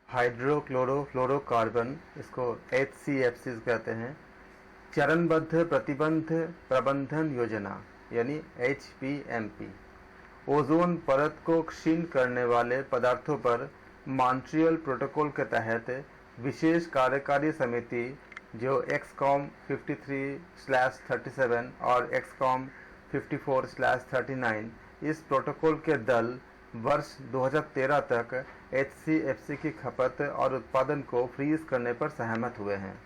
Hydrochlorofluorocarbon, इसको HCFCs कहते हैं, चरणबद्ध प्रतिबंध प्रबंधन योजना यानी HPMP, ओजोन परत को क्षीण करने वाले पदार्थों पर मॉन्ट्रियल प्रोटोकॉल के तहत विशेष कार्यकारी समिति जो एक्सकॉम 53/37 और एक्सकॉम 54/39 इस प्रोटोकॉल के दल वर्ष 2013 तक HCFC की खपत और उत्पादन को फ्रीज करने पर सहमत हुए हैं।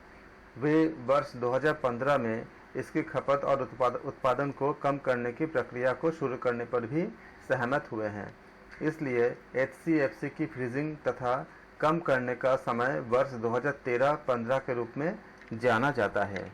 वे वर्ष 2015 में इसकी खपत और उत्पादन को कम करने की प्रक्रिया को शुरू करने पर भी सहमत हुए हैं। इसलिए HCFC की फ्रीजिंग तथा कम करने का समय वर्ष 2013-15 के रूप में जाना जाता है।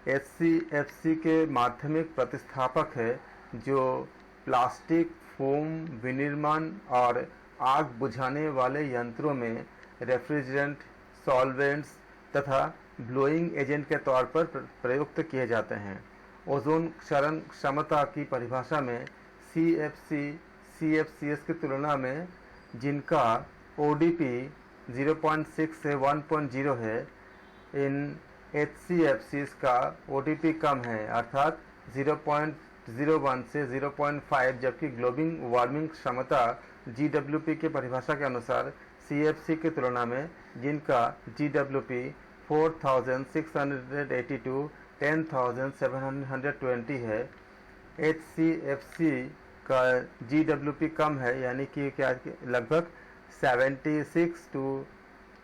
HCFC के माध्यमिक प्रतिस्थापक है जो प्लास्टिक, फोम, विनिर्माण और आग बुझाने वाले यंत्रों में रेफ्रिजरेंट, सॉल्वेंट्स तथा ब्लोइंग एजेंट के तौर पर प्रयुक्त किए जाते हैं। ओजोन क्षरण क्षमता की परिभाषा में CFCs की तुलना में जिनका ODP 0.6 से 1.0 है, इन HCFCs का ODP कम है अर्थात 0.01 से 0.5, जबकि ग्लोबल वार्मिंग क्षमता GWP की परिभाषा के अनुसार CFC की तुलना में जिनका GWP 4682 10,720 है, HCFC का GWP कम है यानी कि क्या लगभग 76 to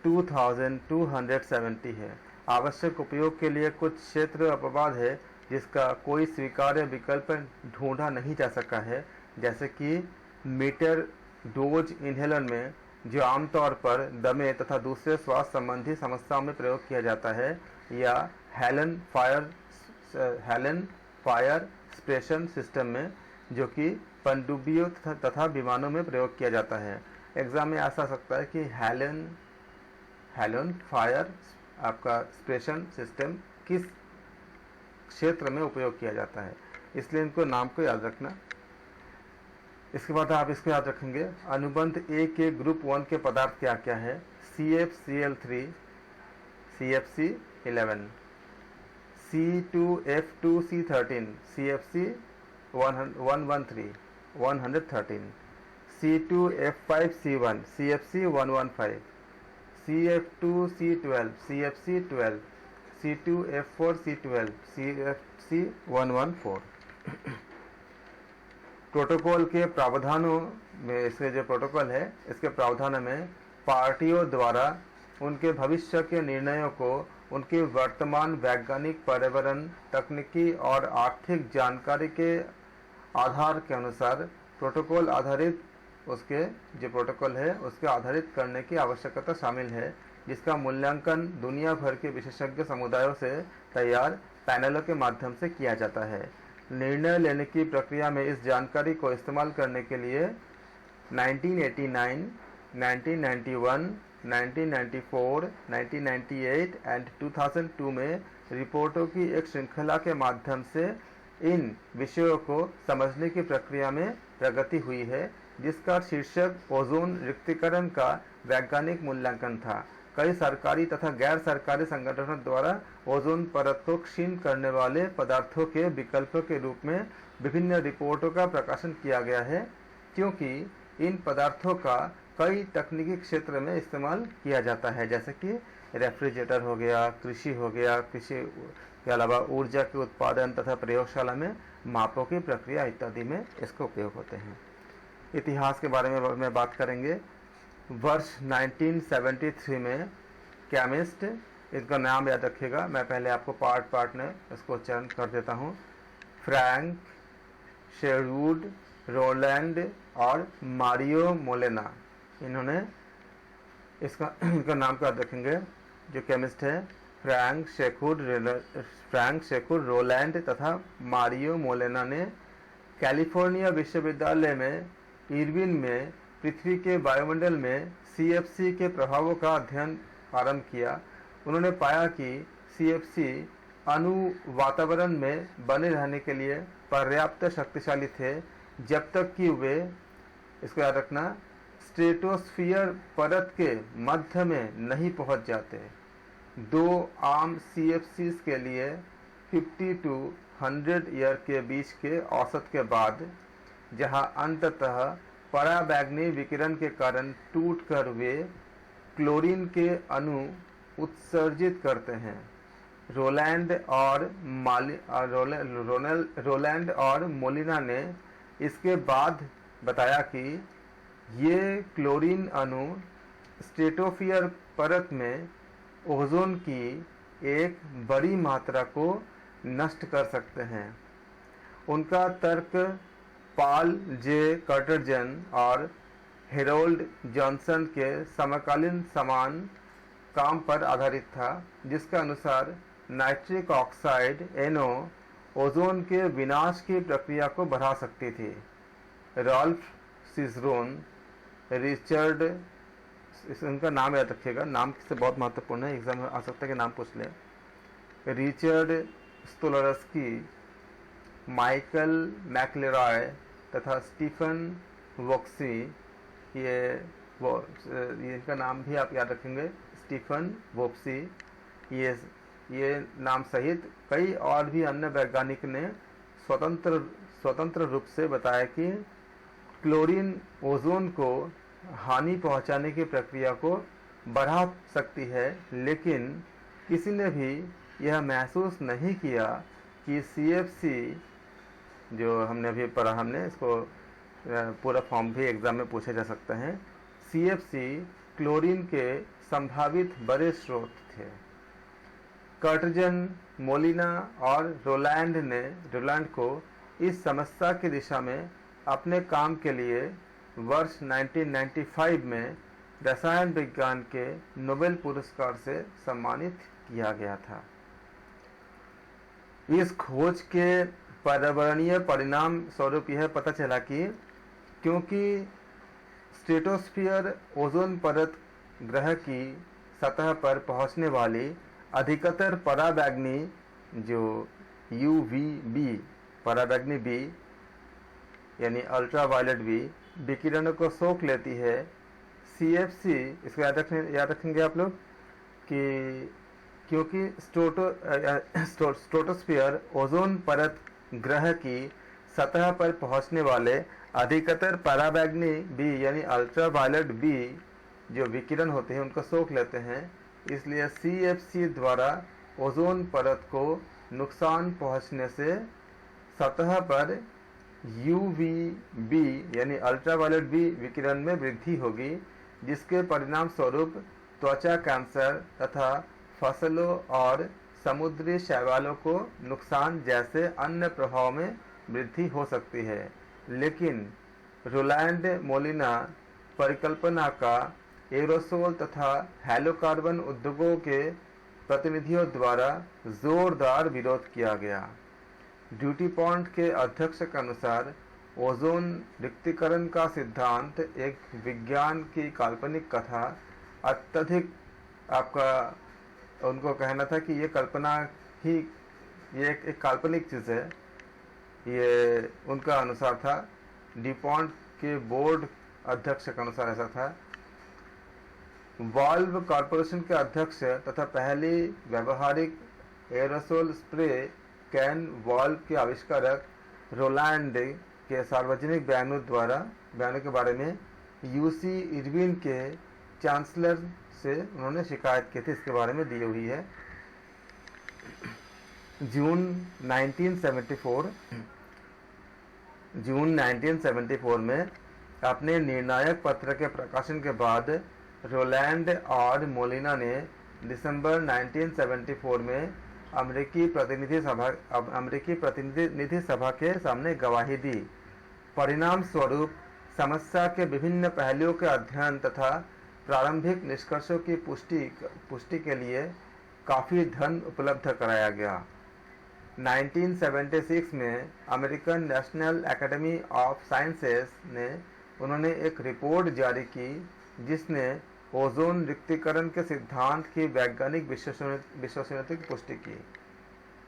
2270 है। आवश्यक उपयोग के लिए कुछ क्षेत्र अपवाद है जिसका कोई स्वीकार्य विकल्प ढूंढा नहीं जा सका है, जैसे कि मीटर डोज इन्हेलर में जो आमतौर पर दमे तथा दूसरे स्वास्थ्य संबंधी समस्याओं में प्रयोग किया जाता है, या हेलन फायर स्प्रेशन सिस्टम में जो कि पनडुब्बियों तथा विमानों में प्रयोग किया जाता है। एग्जाम में ऐसा सकता है कि हेलन फायर आपका स्प्रेशन सिस्टम किस क्षेत्र में उपयोग किया जाता है, इसलिए इनको नाम को याद रखना। इसके बाद आप इसको याद रखेंगे अनुबंध ए के ग्रुप 1 के पदार्थ क्या क्या है। CFCl3, CFC11, C2F2C13, CFC113, C2F5C1, CFC115, CF2C12, CFC12, C2F4C12, CFC114। Protocol के प्रावधानों में, इसके जो प्रोटोकॉल है इसके प्रावधानों में पार्टियों द्वारा उनके भविष्य के निर्णयों को उनकी वर्तमान वैज्ञानिक, पर्यावरण, तकनीकी और आर्थिक जानकारी के आधार के अनुसार प्रोटोकॉल आधारित उसके जो प्रोटोकॉल है उसके आधारित करने की आवश्यकता शामिल है, जिसका मूल्यांकन दुनिया भर के विशेषज्ञ समुदायों से तैयार पैनलों के माध्यम से किया जाता है। निर्णय लेने की प्रक्रिया में इस जानकारी को इस्तेमाल करने के लिए 1989, 1991, 1994, 1998 एंड 2002 में रिपोर्टों की एक श्रृंखला के माध्यम से इन विषयों को समझने की प्रक्रिया में प्रगति हुई है, जिसका शीर्षक ओजोन रिक्तीकरण का वैज्ञानिक मूल्यांकन था। कई सरकारी तथा गैर सरकारी संगठनों द्वारा ओजोन परत को क्षीण करने वाले पदार्थों के विकल्पों के रूप में विभिन्न रिपोर्टों का प्रकाशन किया गया है, क्योंकि इन पदार्थों का कई तकनीकी क्षेत्र में इस्तेमाल किया जाता है, जैसे कि रेफ्रिजरेटर हो गया, कृषि हो गया, कृषि के अलावा ऊर्जा के उत्पादन तथा प्रयोगशाला में मापों की प्रक्रिया इत्यादि में इसका उपयोग होते हैं। इतिहास के बारे में बात करेंगे। वर्ष 1973 में केमिस्ट, इसका नाम याद रखिएगा, मैं पहले आपको पार्ट में इसको उच्चारण कर देता हूँ, फ्रैंक शेरवुड, रोलैंड और मारियो मोलेना, इन्होंने इनका नाम याद रखेंगे। जो केमिस्ट है फ्रैंक शेकुर रोलैंड तथा मारियो मोलेना ने कैलिफोर्निया विश्वविद्यालय में इरविन में पृथ्वी के वायुमंडल में CFC के प्रभावों का अध्ययन आरंभ किया। उन्होंने पाया कि CFC अणु वातावरण में बने रहने के लिए पर्याप्त शक्तिशाली थे, जब तक कि वे, इसको याद रखना, स्ट्रेटोस्फियर परत के मध्य में नहीं पहुंच जाते। दो आम CFCs के लिए 50 to 100 ईयर के बीच के औसत के बाद, जहां अंततः पराबैंगनी विकिरण के कारण टूटकर वे क्लोरीन के अणु उत्सर्जित करते हैं। रोलैंड और मोलिना ने इसके बाद बताया कि ये क्लोरीन अणु स्ट्रेटोस्फियर परत में ओजोन की एक बड़ी मात्रा को नष्ट कर सकते हैं। उनका तर्क पॉल जे कर्टजन और हेरोल्ड जॉनसन के समकालीन समान काम पर आधारित था, जिसके अनुसार नाइट्रिक ऑक्साइड NO ओजोन के विनाश की प्रक्रिया को बढ़ा सकती थी। रॉल्फ सिजरोन, रिचर्ड, इनका नाम याद रखिएगा, नाम से बहुत महत्वपूर्ण है, एग्जाम में आ सकता है कि नाम पूछ ले। रिचर्ड स्टोलरस्की, माइकल मैक्लेरॉय तथा स्टीफन वोक्सी, ये इनका नाम भी आप याद रखेंगे, स्टीफन वोक्सी, ये नाम सहित कई और भी अन्य वैज्ञानिक ने स्वतंत्र रूप से बताया कि क्लोरीन ओजोन को हानि पहुंचाने की प्रक्रिया को बढ़ा सकती है, लेकिन किसी ने भी यह महसूस नहीं किया कि CFC, जो हमने अभी पढ़ा, हमने इसको पूरा फॉर्म भी एग्जाम में पूछे जा सकते हैं, CFC क्लोरीन के संभावित बड़े स्रोत थे। कर्टजन, मोलिना और रोलैंड को इस समस्या की दिशा में अपने काम के लिए वर्ष 1995 में रसायन विज्ञान के नोबेल पुरस्कार से सम्मानित किया गया था। इस खोज के पर्यावरणीय परिणाम स्वरूप यह पता चला कि क्योंकि स्ट्रेटोस्फियर ओजोन परत ग्रह की सतह पर पहुंचने वाली अधिकतर पराबैंगनी, जो UVB, पराबैंगनी B यानी अल्ट्रावायलेट B विकिरणों को सोख लेती है। CFC, इसको याद रखेंगे आप लोग कि क्योंकि स्ट्रेटोस्फियर ओजोन परत ग्रह की सतह पर पहुंचने वाले अधिकतर पराबैंगनी B यानी अल्ट्रावायलेट B जो विकिरण होते हैं उनको सोख लेते हैं, इसलिए CFC द्वारा ओजोन परत को नुकसान पहुंचने से सतह पर UVB यानी अल्ट्रावायलेट B विकिरण में वृद्धि होगी, जिसके परिणाम स्वरूप त्वचा कैंसर तथा फसलों और समुद्री शैवालों को नुकसान जैसे अन्य प्रभाव में वृद्धि हो सकती है। लेकिन रोलैंड मोलिना परिकल्पना का एरोसोल तथा हैलोकार्बन उद्योगों के प्रतिनिधियों द्वारा जोरदार विरोध किया गया। ड्यूटीपॉन्ट के अध्यक्ष के अनुसार ओजोन रिक्तीकरण का सिद्धांत एक विज्ञान की काल्पनिक कथा, अत्यधिक उनको कहना था कि ये कल्पना ही, ये एक काल्पनिक चीज़ है, ये उनका अनुसार था। ड्यूपॉन्ट के बोर्ड अध्यक्ष के अनुसार ऐसा था। वाल्व कॉरपोरेशन के अध्यक्ष तथा पहली व्यावहारिक एरोसोल स्प्रे कैन वाल्व के आविष्कारक रोलैंड के सार्वजनिक बयानों के बारे में UC इरविन के चांसलर से उन्होंने शिकायत की थी, इसके बारे में दी हुई है। जून 1974 में अपने निर्णायक पत्र के प्रकाशन के बाद रोलैंड और मोलिना ने दिसंबर 1974 में अमेरिकी प्रतिनिधि सभा के सामने गवाही दी। परिणाम स्वरूप समस्या के विभिन्न पहलुओं के अध्ययन तथा प्रारंभिक निष्कर्षों की पुष्टि के लिए काफ़ी धन उपलब्ध कराया गया। 1976 में American national academy of sciences ने उन्होंने एक रिपोर्ट जारी की जिसने ओजोन रिक्तीकरण के सिद्धांत की वैज्ञानिक विश्वसनीयता की पुष्टि की।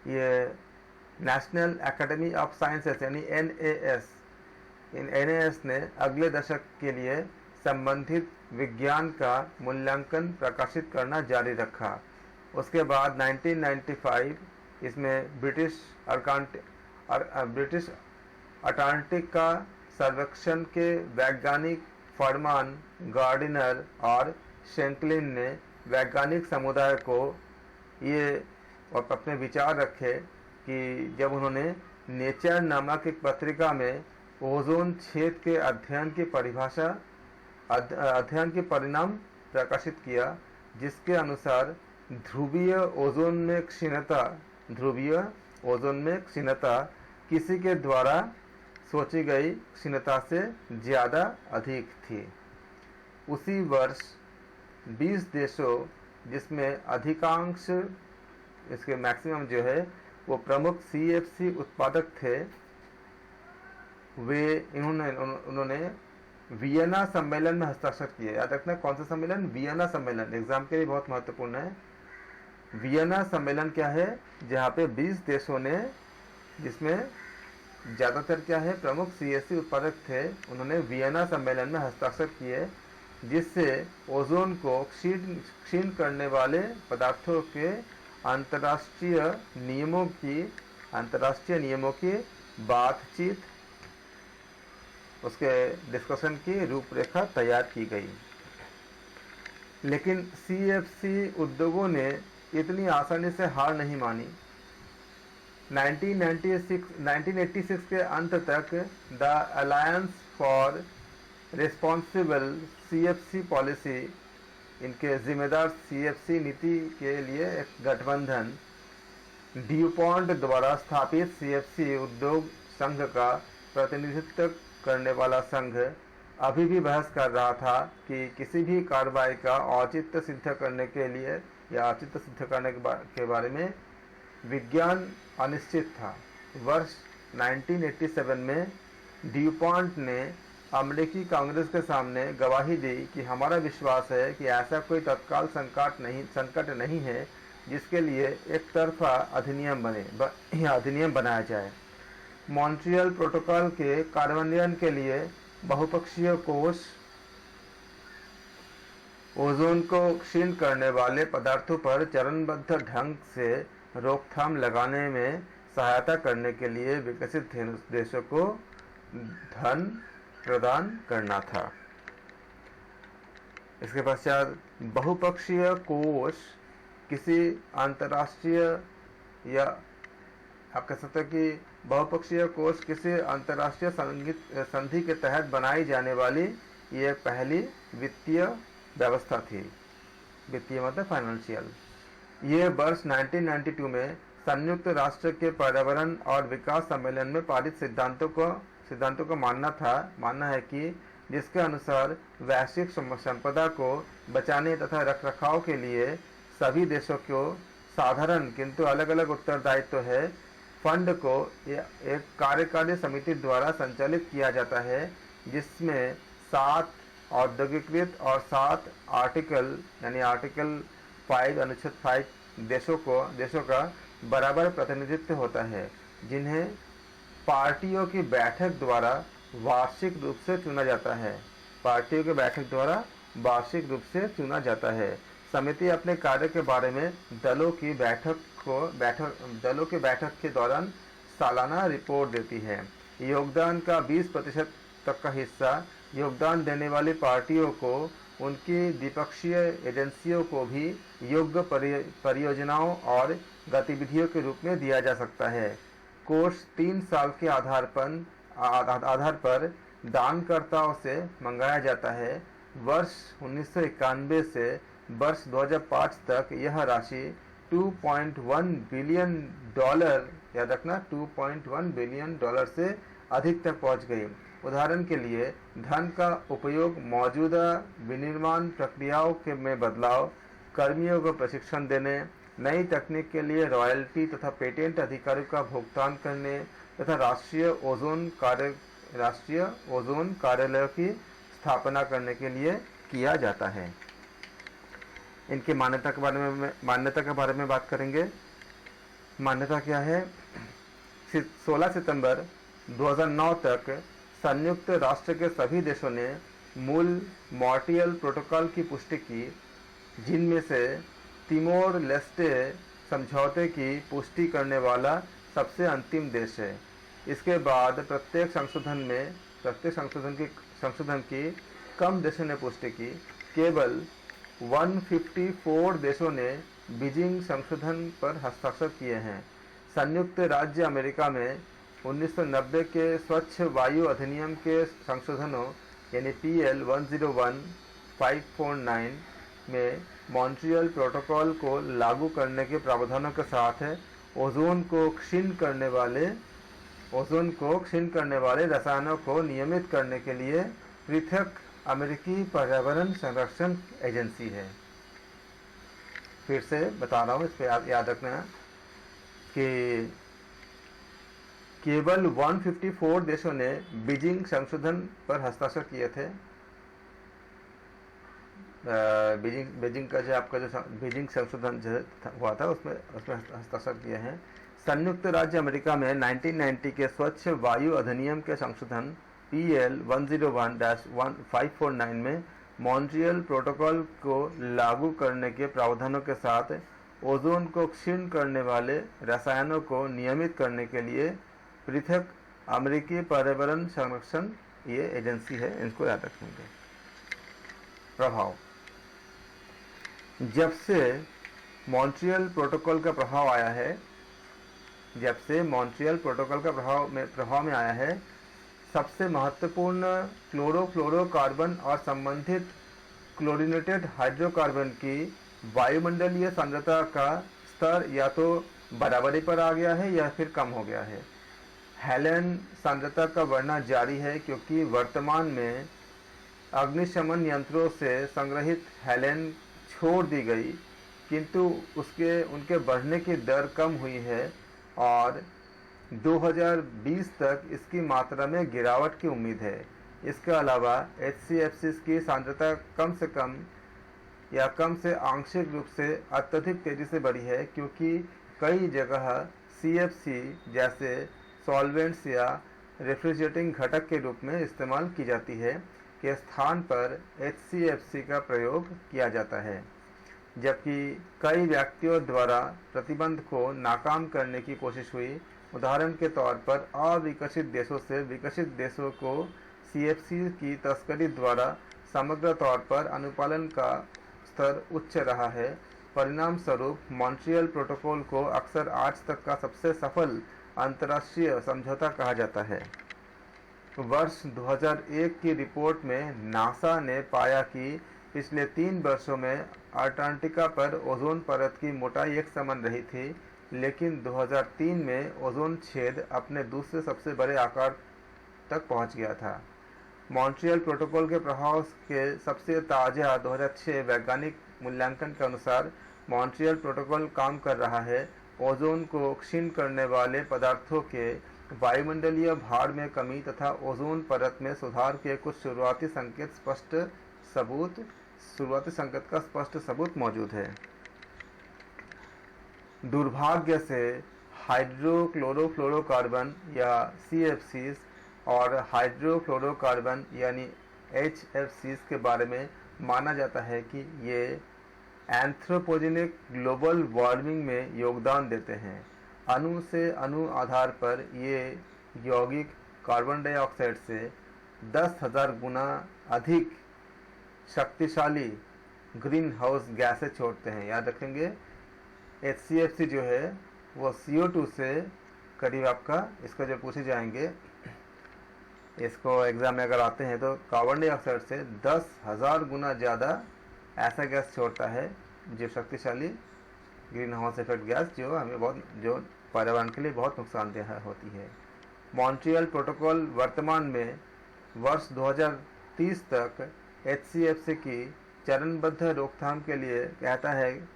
ये नेशनल एकेडमी ऑफ साइंसेस यानी NAS ने अगले दशक के लिए संबंधित विज्ञान का मूल्यांकन प्रकाशित करना जारी रखा। उसके बाद 1995 इसमें ब्रिटिश अटलांटिक का सर्वेक्षण के वैज्ञानिक फरमान गार्डिनर और शेंकलिन ने वैज्ञानिक समुदाय को ये अपने विचार रखे कि जब उन्होंने नेचर नामक एक पत्रिका में ओजोन छेद के अध्ययन की परिणाम प्रकाशित किया, जिसके अनुसार ध्रुवीय ओजोन में क्षीणता किसी के द्वारा सोची गई क्षीणता से ज़्यादा अधिक थी। उसी वर्ष 20 देशों, जिसमें अधिकांश इसके मैक्सिमम जो है वो प्रमुख CFC उत्पादक थे, उन्होंने वियना सम्मेलन में हस्ताक्षर किए। याद रखना कौन सा सम्मेलन? वियना सम्मेलन, एग्जाम के लिए बहुत महत्वपूर्ण है। वियना सम्मेलन क्या है? जहाँ पे 20 देशों ने, जिसमें ज़्यादातर क्या है प्रमुख CFC उत्पादक थे, उन्होंने वियना सम्मेलन में हस्ताक्षर किए, जिससे ओजोन को क्षीण करने वाले पदार्थों के अंतर्राष्ट्रीय नियमों की बातचीत, उसके डिस्कशन की रूपरेखा तैयार की गई। लेकिन CFC उद्योगों ने इतनी आसानी से हार नहीं मानी। 1986 के अंत तक the alliance for responsible CFC policy, इनके जिम्मेदार CFC नीति के लिए एक गठबंधन, ड्यूपॉन्ट द्वारा स्थापित CFC उद्योग संघ का प्रतिनिधित्व करने वाला संघ अभी भी बहस कर रहा था कि किसी भी कार्रवाई का औचित्य सिद्ध करने के लिए या औचित्य सिद्ध करने के बारे में विज्ञान अनिश्चित था। वर्ष 1987 में ड्यूपॉन्ट ने अमेरिकी कांग्रेस के सामने गवाही दी कि हमारा विश्वास है कि ऐसा कोई तत्काल संकट नहीं है जिसके लिए एक तरफा अधिनियम बनाया जाए। मॉन्ट्रियल प्रोटोकॉल के कार्यान्वयन के लिए बहुपक्षीय कोष ओजोन को क्षीण करने वाले पदार्थों पर चरणबद्ध ढंग से रोकथाम लगाने में सहायता करने के लिए विकसित देशों को धन प्रदान करना था। इसके पश्चात बहुपक्षीय कोष किसी अंतर्राष्ट्रीय, या आप कह सकते हैं कि बहुपक्षीय कोष किसी अंतर्राष्ट्रीय संधि के तहत बनाई जाने वाली ये पहली वित्तीय व्यवस्था थी। वित्तीय मतलब फाइनेंशियल। ये वर्ष 1992 में संयुक्त राष्ट्र के पर्यावरण और विकास सम्मेलन में पारित सिद्धांतों को मानना है कि जिसके अनुसार वैश्विक संपदा को बचाने तथा रखरखाव के लिए सभी देशों को साधारण किंतु अलग अलग उत्तरदायित्व है। फंड को एक कार्यकारी समिति द्वारा संचालित किया जाता है, जिसमें 7 औद्योगिकृत और 7 आर्टिकल 5 अनुच्छेद 5 देशों का बराबर प्रतिनिधित्व होता है, जिन्हें पार्टियों की बैठक द्वारा वार्षिक रूप से चुना जाता है। समिति अपने कार्य के बारे में दलों की बैठक के दौरान सालाना रिपोर्ट देती है। योगदान का 20% तक का हिस्सा योगदान देने वाली पार्टियों को उनकी द्विपक्षीय एजेंसियों को भी योग्य परियोजनाओं और गतिविधियों के रूप में दिया जा सकता है। कोष 3 साल के आधार पर दानकर्ताओं से मंगाया जाता है। वर्ष 1991 से वर्ष 2005 तक यह राशि $2.1 बिलियन, याद रखना $2.1 बिलियन से अधिक तक पहुंच गई। उदाहरण के लिए धन का उपयोग मौजूदा विनिर्माण प्रक्रियाओं में बदलाव, कर्मियों को प्रशिक्षण देने, नई तकनीक के लिए रॉयल्टी तथा पेटेंट अधिकारियों का भुगतान करने तथा राष्ट्रीय ओजोन कार्यालयों की स्थापना करने के लिए किया जाता है। इनकी मान्यता के बारे में बात करेंगे। मान्यता क्या है? 16 सितंबर 2009 तक संयुक्त राष्ट्र के सभी देशों ने मूल मॉन्ट्रियल प्रोटोकॉल की पुष्टि की, जिनमें से तिमोर लेस्टे समझौते की पुष्टि करने वाला सबसे अंतिम देश है। इसके बाद प्रत्येक संशोधन की कम देशों ने पुष्टि की। केवल 154 देशों ने बीजिंग संशोधन पर हस्ताक्षर किए हैं। संयुक्त राज्य अमेरिका में 1990 के स्वच्छ वायु अधिनियम के संशोधनों यानी PL 101-549 में मॉन्ट्रियल प्रोटोकॉल को लागू करने के प्रावधानों के साथ ओजोन को क्षीण करने वाले रसायनों को नियमित करने के लिए पृथक अमेरिकी पर्यावरण संरक्षण एजेंसी है। फिर से बता रहा हूँ, इस पर याद रखना कि केवल 154 देशों ने बीजिंग संशोधन पर हस्ताक्षर किए थे। बीजिंग का जो आपका जो बीजिंग संशोधन हुआ था उसमें हस्ताक्षर किए हैं। संयुक्त राज्य अमेरिका में 1990 के स्वच्छ वायु अधिनियम के संशोधन PL 101-549 में मॉन्ट्रियल प्रोटोकॉल को लागू करने के प्रावधानों के साथ ओजोन को क्षीण करने वाले रसायनों को नियमित करने के लिए पृथक अमेरिकी पर्यावरण संरक्षण ये एजेंसी है, इनको याद रखेंगे। प्रभाव, जब से मॉन्ट्रियल प्रोटोकॉल का प्रभाव आया है, प्रभाव में आया है, सबसे महत्वपूर्ण क्लोरोफ्लोरोकार्बन और संबंधित क्लोरीनेटेड हाइड्रोकार्बन की वायुमंडलीय सांद्रता का स्तर या तो बराबरी पर आ गया है या फिर कम हो गया है। हेलेन सांद्रता का बढ़ना जारी है क्योंकि वर्तमान में अग्निशमन यंत्रों से संग्रहित हेलेन छोड़ दी गई, किंतु उनके बढ़ने की दर कम हुई है और 2020 तक इसकी मात्रा में गिरावट की उम्मीद है। इसके अलावा HCFCs की सांद्रता कम से आंशिक रूप से अत्यधिक तेजी से बढ़ी है क्योंकि कई जगह CFC जैसे सॉल्वेंट्स या रेफ्रिजरेटिंग घटक के रूप में इस्तेमाल की जाती है के स्थान पर HCFC का प्रयोग किया जाता है, जबकि कई व्यक्तियों द्वारा प्रतिबंध को नाकाम करने की कोशिश हुई। उदाहरण के तौर पर अविकसित देशों से विकसित देशों को CFC की तस्करी द्वारा समग्र तौर पर अनुपालन का स्तर उच्च रहा है। परिणाम स्वरूप मॉन्ट्रियल प्रोटोकॉल को अक्सर आज तक का सबसे सफल अंतर्राष्ट्रीय समझौता कहा जाता है। वर्ष 2001 की रिपोर्ट में नासा ने पाया कि पिछले 3 वर्षों में अंटार्कटिका पर ओजोन परत की मोटाई एक समान रही थी, लेकिन 2003 में ओजोन छेद अपने दूसरे सबसे बड़े आकार तक पहुंच गया था। मॉन्ट्रियल प्रोटोकॉल के प्रभाव के सबसे ताज़ा 2006 वैज्ञानिक मूल्यांकन के अनुसार मॉन्ट्रियल प्रोटोकॉल काम कर रहा है। ओजोन को क्षीण करने वाले पदार्थों के वायुमंडलीय भार में कमी तथा ओजोन परत में सुधार के कुछ शुरुआती संकेत का स्पष्ट सबूत मौजूद है। दुर्भाग्य से हाइड्रोक्लोरोफ्लोरोकार्बन या CFCs और हाइड्रोफ्लोरोकार्बन यानी HFCs के बारे में माना जाता है कि ये एंथ्रोपोजेनिक ग्लोबल वार्मिंग में योगदान देते हैं। अणु से अणु आधार पर ये यौगिक कार्बन डाइऑक्साइड से 10,000 गुना अधिक शक्तिशाली ग्रीन हाउस गैसें छोड़ते हैं। याद रखेंगे, HCFC जो है वो CO2 से करीब आपका इसको जो पूछे जाएंगे, इसको एग्जाम में अगर आते हैं तो कार्बन डाइऑक्साइड से 10,000 गुना ज़्यादा ऐसा गैस छोड़ता है जो शक्तिशाली ग्रीन हाउस इफेक्ट गैस जो पर्यावरण के लिए बहुत नुकसानदेह होती है। मॉन्ट्रियल प्रोटोकॉल वर्तमान में वर्ष 2030 तक HCFC की चरणबद्ध रोकथाम के लिए कहता है,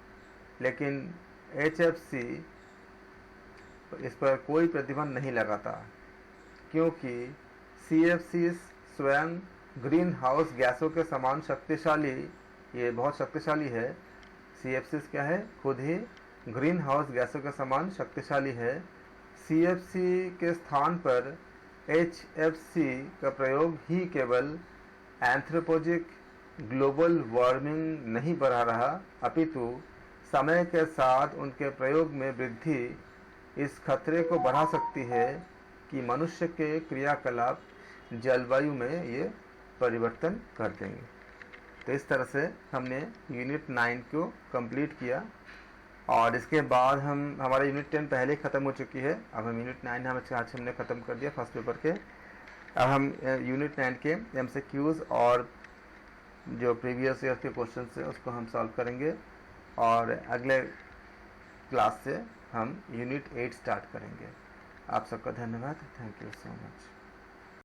लेकिन HFC इस पर कोई प्रतिबंध नहीं लगाता क्योंकि CFCs स्वयं ग्रीन हाउस गैसों के समान शक्तिशाली, ये बहुत शक्तिशाली है। CFCs क्या है? खुद ही ग्रीन हाउस गैसों के समान शक्तिशाली है। CFC के स्थान पर HFC का प्रयोग ही केवल एंथ्रोपोजिक ग्लोबल वार्मिंग नहीं बढ़ा रहा, अपितु समय के साथ उनके प्रयोग में वृद्धि इस खतरे को बढ़ा सकती है कि मनुष्य के क्रियाकलाप जलवायु में ये परिवर्तन कर देंगे। तो इस तरह से हमने यूनिट 9 को कंप्लीट किया और इसके बाद हमारा यूनिट 10 पहले ख़त्म हो चुकी है। अब हम यूनिट 9 आज हमने ख़त्म कर दिया फर्स्ट पेपर के। अब हम यूनिट 9 के MCQs और जो प्रीवियस ईयर के क्वेश्चन है उसको हम सॉल्व करेंगे और अगले क्लास से हम यूनिट 8 स्टार्ट करेंगे। आप सबका धन्यवाद। Thank you so much.